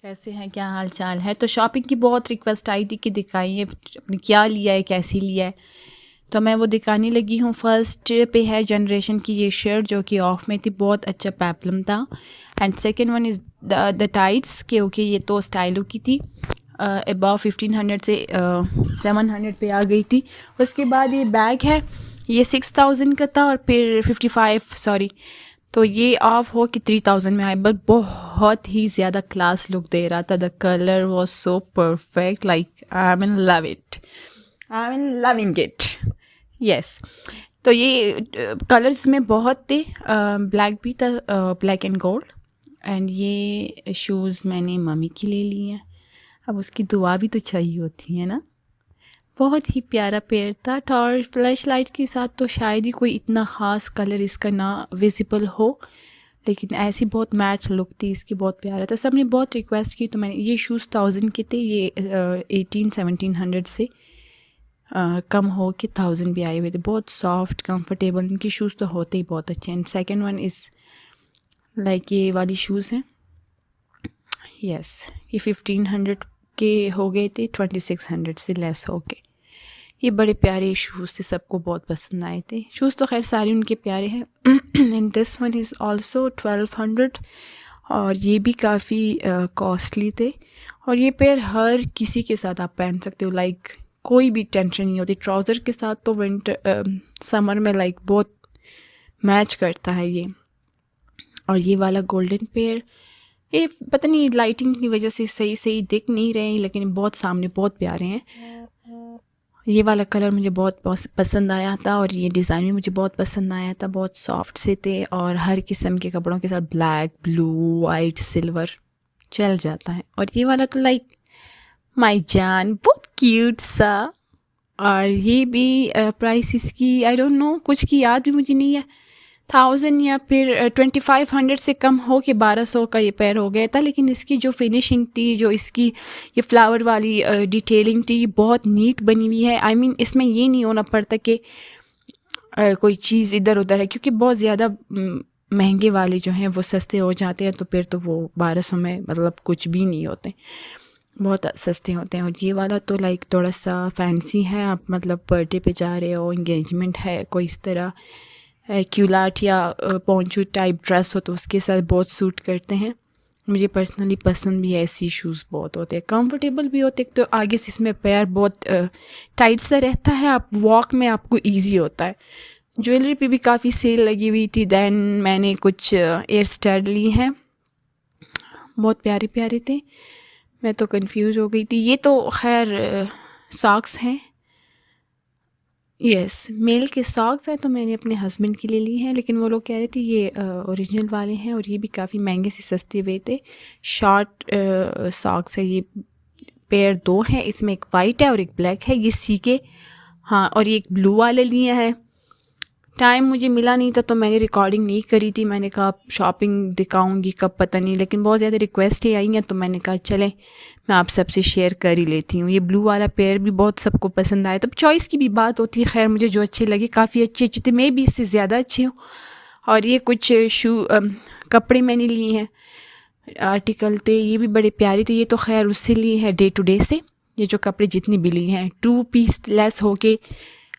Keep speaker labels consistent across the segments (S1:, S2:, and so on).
S1: कैसे हैं, क्या हाल चाल है। तो शॉपिंग की बहुत रिक्वेस्ट आई थी कि दिखाइए आपने क्या लिया है, कैसी लिया है। तो मैं वो दिखाने लगी हूँ। फर्स्ट पे है जनरेशन की ये शर्ट जो कि ऑफ में थी, बहुत अच्छा पेप्लम था। And second one is the tights, क्योंकि ये तो स्टाइलो की थी। अबाव 1500 से 700 पे आ गई थी। उसके बाद ये बैग है, ये 6000 का था और फिर 55 सॉरी, तो ये ऑफ हो कि 3000 में आए। बट बहुत ही ज़्यादा क्लास लुक दे रहा था। The colour was so perfect, like I am in love it, I am in loving it, yes. तो ये कलर्स में बहुत थे, ब्लैक भी था, ब्लैक एंड गोल्ड। एंड ये शूज़ मैंने मम्मी के लिए लिए हैं। अब उसकी दुआ भी तो चाहिए होती है ना। बहुत ही प्यारा पेड़ था। और फ्लैश लाइट के साथ तो शायद ही कोई इतना ख़ास कलर इसका ना विजिबल हो, लेकिन ऐसी बहुत मैट लुक थी इसकी, बहुत प्यारा था। सबने बहुत रिक्वेस्ट की तो मैंने ये शूज़ 1000 के थे, ये 1700 से कम हो के 1000 भी आए हुए थे। बहुत सॉफ्ट कंफर्टेबल इनके शूज़ तो होते ही बहुत अच्छे हैं। सेकेंड वन इज़ लाइक ये वाली शूज़ हैं, यस। ये 1500 के हो गए थे, 2600 से लेस हो गए। ये बड़े प्यारे शूज़ थे, सबको बहुत पसंद आए थे। शूज़ तो खैर सारे उनके प्यारे हैं। And this one is also 1200 और ये भी काफ़ी कॉस्टली थे। और ये पेयर हर किसी के साथ आप पहन सकते हो, लाइक कोई भी टेंशन नहीं होती। ट्राउज़र के साथ तो विंटर समर में लाइक बहुत मैच करता है ये। और ये वाला गोल्डन पेयर, ये पता नहीं लाइटिंग की वजह से सही सही दिख नहीं रहे हैं, लेकिन बहुत सामने बहुत प्यारे हैं। ये वाला कलर मुझे बहुत पसंद आया था और ये डिज़ाइन भी मुझे बहुत पसंद आया था। बहुत सॉफ्ट से थे और हर किस्म के कपड़ों के साथ ब्लैक, ब्लू, वाइट, सिल्वर चल जाता है। और ये वाला तो लाइक माय जान, बहुत क्यूट सा। और ये भी प्राइस इसकी आई डोंट नो, कुछ की याद भी मुझे नहीं है। 1000 या फिर 2500 से कम हो के 1200 का ये पैर हो गया था। लेकिन इसकी जो फिनिशिंग थी, जो इसकी ये फ्लावर वाली डिटेलिंग थी, ये बहुत नीट बनी हुई है। आई मीन इसमें ये नहीं होना पड़ता कि कोई चीज़ इधर उधर है, क्योंकि बहुत ज़्यादा महंगे वाले जो हैं वो सस्ते हो जाते हैं, तो फिर तो वो 1200 में मतलब कुछ भी नहीं होते, बहुत सस्ते होते हैं। और ये वाला तो लाइक थोड़ा सा फैंसी है, आप मतलब बर्थडे पे जा रहे हो, इंगेजमेंट है, कोई इस तरह क्यूलाट या पोंचू टाइप ड्रेस हो तो उसके साथ बहुत सूट करते हैं। मुझे पर्सनली पसंद भी है, ऐसी शूज़ बहुत होते हैं, कंफर्टेबल भी होते हैं। तो आगे से इसमें पैर बहुत टाइट सा रहता है, आप वॉक में आपको इजी होता है। ज्वेलरी पे भी काफ़ी सेल लगी हुई थी। दैन मैंने कुछ एयर स्टड ली हैं, बहुत प्यारे प्यारे थे। मैं तो कंफ्यूज हो गई थी। ये तो खैर सॉक्स हैं, यस, मेल के सॉक्स हैं, तो मैंने अपने हस्बैंड के लिए ली हैं। लेकिन वो लोग कह रहे थे ये ओरिजिनल वाले हैं और ये भी काफ़ी महंगे से सस्ते हुए थे। शॉर्ट सॉक्स है, ये पेयर दो हैं, इसमें एक वाइट है और एक ब्लैक है, ये सी के, हाँ। और ये एक ब्लू वाले लिए हैं। टाइम मुझे मिला नहीं था तो मैंने रिकॉर्डिंग नहीं करी थी। मैंने कहा शॉपिंग दिखाऊंगी कब पता नहीं, लेकिन बहुत ज़्यादा रिक्वेस्ट ही आई हैं तो मैंने कहा चलें मैं आप सबसे शेयर कर ही लेती हूँ। ये ब्लू वाला पेयर भी बहुत सबको पसंद आया। तब चॉइस की भी बात होती है, खैर मुझे जो अच्छे लगे, काफ़ी अच्छे अच्छे थे, मैं भी इससे ज़्यादा अच्छे हूँ। और ये कुछ कपड़े मैंने लिए हैं, आर्टिकल थे, ये भी बड़े प्यारे थे। ये तो खैर उससे लिए हैं डे टू डे से। ये जो कपड़े जितने भी लिए हैं 2 पीस लेस हो के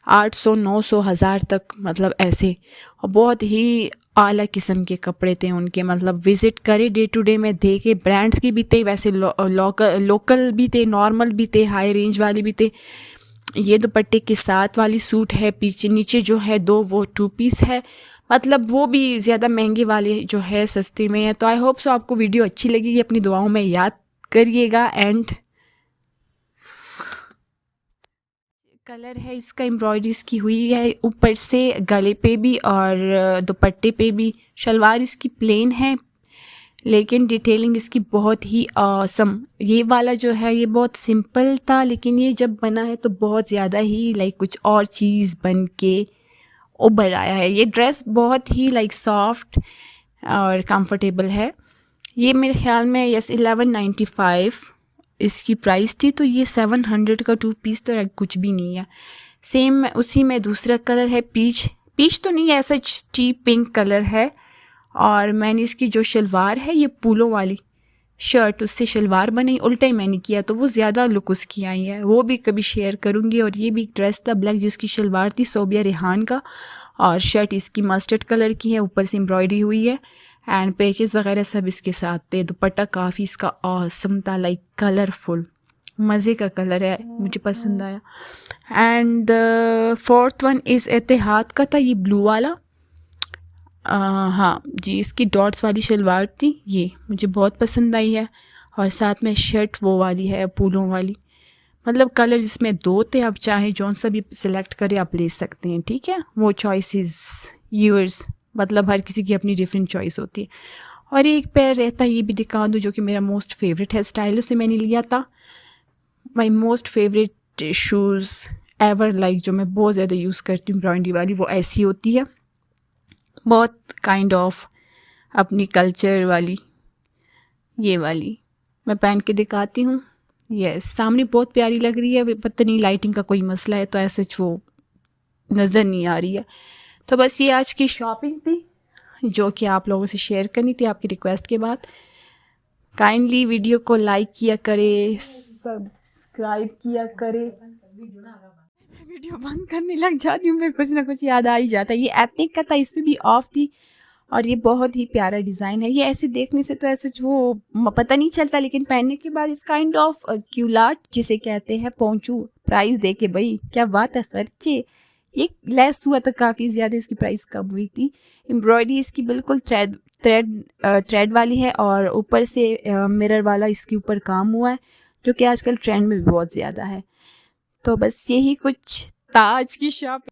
S1: 800, 900, 1000 तक, मतलब ऐसे। और बहुत ही आला किस्म के कपड़े थे उनके, मतलब विज़िट करे डे टू डे में देखे। ब्रांड्स की भी थे वैसे, लोकल भी थे, नॉर्मल भी थे, हाई रेंज वाले भी थे। ये दुपट्टे के साथ वाली सूट है, पीछे नीचे जो है दो वो 2 पीस है, मतलब वो भी ज़्यादा महंगे वाले जो है सस्ते में है। तो आई होप सो आपको वीडियो अच्छी लगेगी, अपनी दुआओं में याद करिएगा। एंड कलर है इसका एम्ब्रॉयडरीज की हुई है ऊपर से, गले पे भी और दुपट्टे पे भी। शलवार इसकी प्लेन है लेकिन डिटेलिंग इसकी बहुत ही ऑसम। ये वाला जो है ये बहुत सिंपल था, लेकिन ये जब बना है तो बहुत ज़्यादा ही लाइक कुछ और चीज़ बन के उभर आया है। ये ड्रेस बहुत ही लाइक सॉफ्ट और कंफर्टेबल है। ये मेरे ख्याल में यस 1195 इसकी प्राइस थी, तो ये 700 का 2 पीस तो कुछ भी नहीं है। सेम उसी में दूसरा कलर है, पीच पीच तो नहीं है, ऐसा चीप पिंक कलर है। और मैंने इसकी जो शलवार है ये पूलो वाली शर्ट उससे शलवार बनाई, उल्टा ही मैंने किया तो वो ज़्यादा लुक उसकी आई है, वो भी कभी शेयर करूँगी। और ये भी एक ड्रेस था ब्लैक जिसकी शलवार थी सोबिया रेहान का, और शर्ट इसकी मस्टर्ड कलर की है, ऊपर से एम्ब्रॉयडरी हुई है एंड पेचेस वगैरह सब इसके साथ थे। दुपट्टा काफ़ी इसका ऑसम था, लाइक कलरफुल, मज़े का कलर है, मुझे पसंद आया। एंड फोर्थ वन इज़ एतिहाद का था, ये ब्लू वाला। हाँ जी, इसकी डॉट्स वाली शलवार थी, ये मुझे बहुत पसंद आई है। और साथ में शर्ट वो वाली है फूलों वाली, मतलब कलर जिसमें दो थे, आप चाहे जौन सा भी सिलेक्ट करें आप ले सकते हैं, ठीक है, वो चॉइस इज़ यूर्स, मतलब हर किसी की अपनी डिफरेंट चॉइस होती है। और एक पैर रहता है, ये भी दिखा दूँ, जो कि मेरा मोस्ट फेवरेट है, स्टाइलो से मैंने लिया था। My most favourite shoes ever, like जो मैं बहुत ज़्यादा यूज़ करती हूँ एम्ब्रॉयडरी वाली, वो ऐसी होती है, बहुत काइंड ऑफ अपनी कल्चर वाली, ये वाली मैं पहन के दिखाती हूँ। यस, सामने बहुत प्यारी लग रही है, पता नहीं लाइटिंग का कोई मसला है तो ऐसे वो नज़र नहीं आ रही है। तो बस ये आज की शॉपिंग थी जो कि आप लोगों से शेयर करनी थी आपकी रिक्वेस्ट के बाद। काइंडली वीडियो को लाइक किया करे, सब्सक्राइब किया करे। वीडियो बंद करने लग जाती हूँ, फिर कुछ ना कुछ याद आ ही जाता है। ये एथनिक का था, इसमें भी ऑफ थी और ये बहुत ही प्यारा डिज़ाइन है। ये ऐसे देखने से तो ऐसे वो पता नहीं चलता, लेकिन पहनने के बाद इस काइंड ऑफ क्यूलाट जिसे कहते हैं पहुँचू, प्राइस दे के भाई क्या बात है, खर्चे। ये लेस हुआ तो काफ़ी ज़्यादा इसकी प्राइस कम हुई थी। एम्ब्रॉयडरी इसकी बिल्कुल थ्रेड वाली है और ऊपर से मिरर वाला इसके ऊपर काम हुआ है, जो कि आजकल ट्रेंड में भी बहुत ज़्यादा है। तो बस यही कुछ था आज की शॉप।